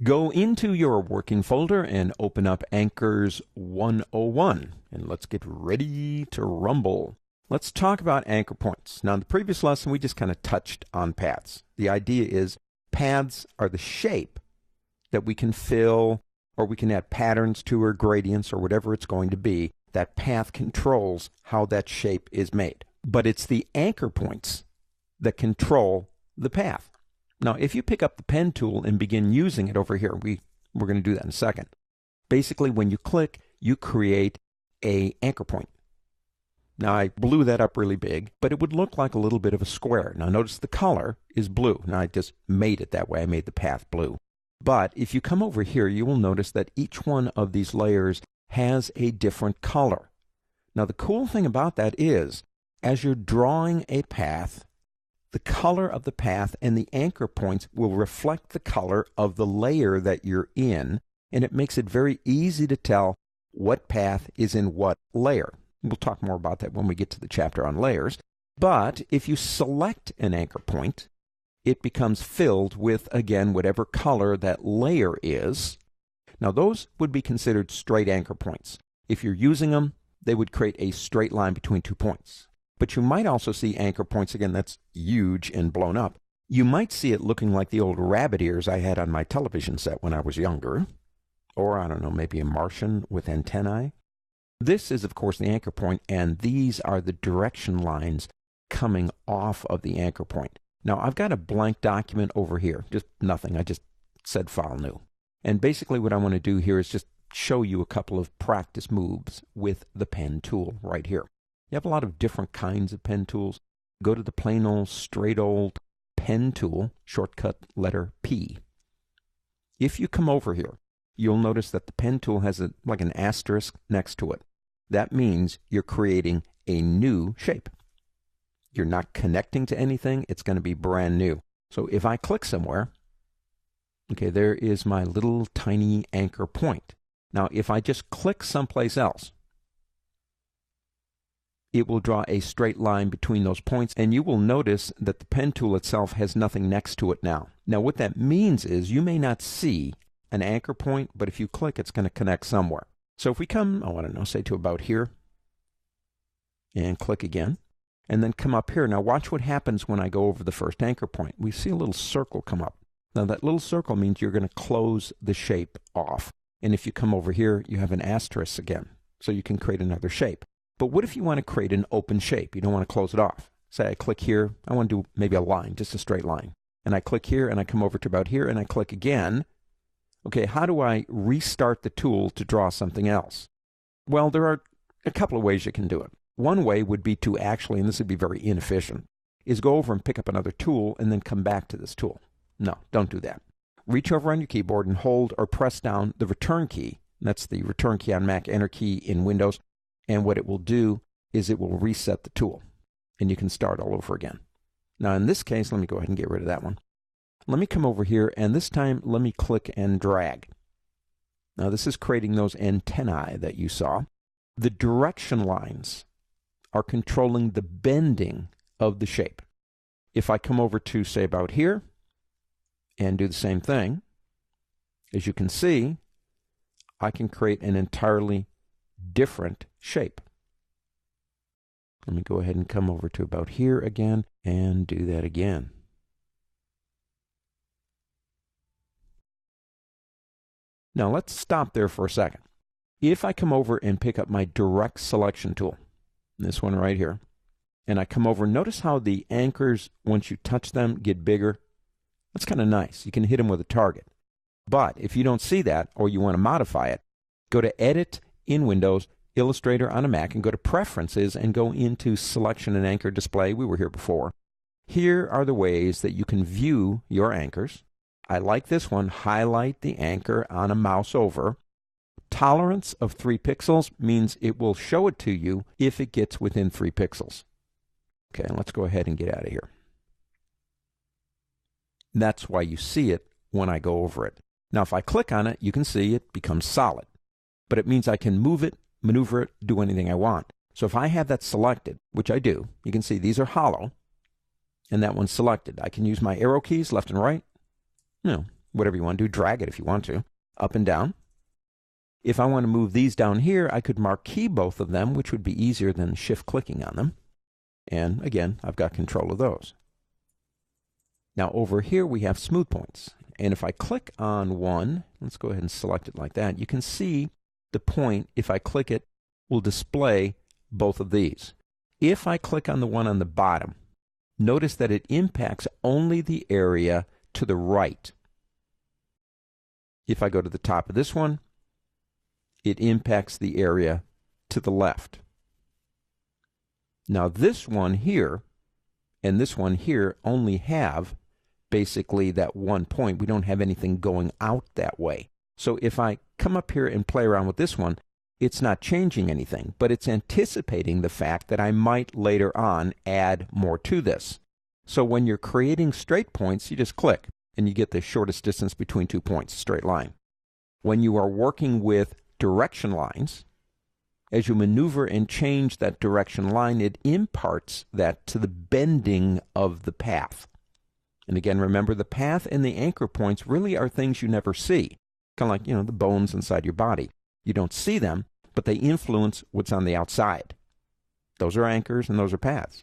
Go into your working folder and open up Anchors 101, and let's get ready to rumble. Let's talk about anchor points. Now, in the previous lesson, we just kind of touched on paths. The idea is paths are the shape that we can fill, or we can add patterns to, or gradients, or whatever it's going to be. That path controls how that shape is made. But it's the anchor points that control the path. Now, if you pick up the pen tool and begin using it over here, we're going to do that in a second. Basically, when you click, you create an anchor point. Now, I blew that up really big, but it would look like a little bit of a square. Now, notice the color is blue. Now, I just made it that way. I made the path blue. But if you come over here, you will notice that each one of these layers has a different color. Now, the cool thing about that is, as you're drawing a path, the color of the path and the anchor points will reflect the color of the layer that you're in, and it makes it very easy to tell what path is in what layer. We'll talk more about that when we get to the chapter on layers. But if you select an anchor point, it becomes filled with, again, whatever color that layer is. Now, those would be considered straight anchor points. If you're using them, they would create a straight line between 2 points. But you might also see anchor points, again, that's huge and blown up. You might see it looking like the old rabbit ears I had on my television set when I was younger. Or, I don't know, maybe a Martian with antennae. This is, of course, the anchor point, and these are the direction lines coming off of the anchor point. Now, I've got a blank document over here, just nothing. I just said File New. And basically what I want to do here is just show you a couple of practice moves with the pen tool right here. You have a lot of different kinds of pen tools. Go to the plain old, straight old pen tool, shortcut letter P. If you come over here, you'll notice that the pen tool has like an asterisk next to it. That means you're creating a new shape. You're not connecting to anything. It's going to be brand new. So if I click somewhere, okay, there is my little tiny anchor point. Now, if I just click someplace else, it will draw a straight line between those points, and you will notice that the pen tool itself has nothing next to it now. Now, what that means is you may not see an anchor point, but if you click, it's going to connect somewhere. So if we come, I don't know, say to about here, and click again, and then come up here. Now, watch what happens when I go over the first anchor point. We see a little circle come up. Now, that little circle means you're going to close the shape off. And if you come over here, you have an asterisk again, so you can create another shape. But what if you want to create an open shape? You don't want to close it off. Say I click here. I want to do maybe a line, just a straight line. And I click here, and I come over to about here, and I click again. Okay, how do I restart the tool to draw something else? Well, there are a couple of ways you can do it. One way would be to actually, and this would be very inefficient, is go over and pick up another tool and then come back to this tool. No, don't do that. Reach over on your keyboard and hold or press down the return key. That's the return key on Mac, enter key in Windows. And what it will do is it will reset the tool, and you can start all over again. Now, in this case, let me go ahead and get rid of that one. Let me come over here, and this time, let me click and drag. Now, this is creating those antennae that you saw. The direction lines are controlling the bending of the shape. If I come over to, say, about here, and do the same thing, as you can see, I can create an entirely different shape. Let me go ahead and come over to about here again and do that again. Now let's stop there for a second. If I come over and pick up my direct selection tool, this one right here, and I come over, notice how the anchors, once you touch them, get bigger. That's kind of nice. You can hit them with a target. But if you don't see that, or you want to modify it, go to Edit in Windows, Illustrator on a Mac, and go to Preferences and go into Selection and Anchor Display. We were here before. Here are the ways that you can view your anchors. I like this one. Highlight the anchor on a mouse over. Tolerance of 3 pixels means it will show it to you if it gets within 3 pixels. Okay, let's go ahead and get out of here. That's why you see it when I go over it. Now, if I click on it, you can see it becomes solid. But it means I can move it, maneuver it, do anything I want. So if I have that selected, which I do, you can see these are hollow, and that one's selected. I can use my arrow keys left and right. No, whatever you want to do, drag it if you want to, up and down. If I want to move these down here, I could marquee both of them, which would be easier than shift clicking on them. And again, I've got control of those. Now over here we have smooth points. And if I click on one, let's go ahead and select it like that, you can see the point, if I click it, will display both of these. If I click on the one on the bottom, notice that it impacts only the area to the right. If I go to the top of this one, it impacts the area to the left. Now this one here and this one here only have basically that one point. We don't have anything going out that way. So if I come up here and play around with this one, it's not changing anything, but it's anticipating the fact that I might later on add more to this. So when you're creating straight points, you just click and you get the shortest distance between 2 points, straight line. When you are working with direction lines, as you maneuver and change that direction line, it imparts that to the bending of the path. And again, remember, the path and the anchor points really are things you never see. Kind of like, you know, the bones inside your body. You don't see them, but they influence what's on the outside. Those are anchors and those are paths.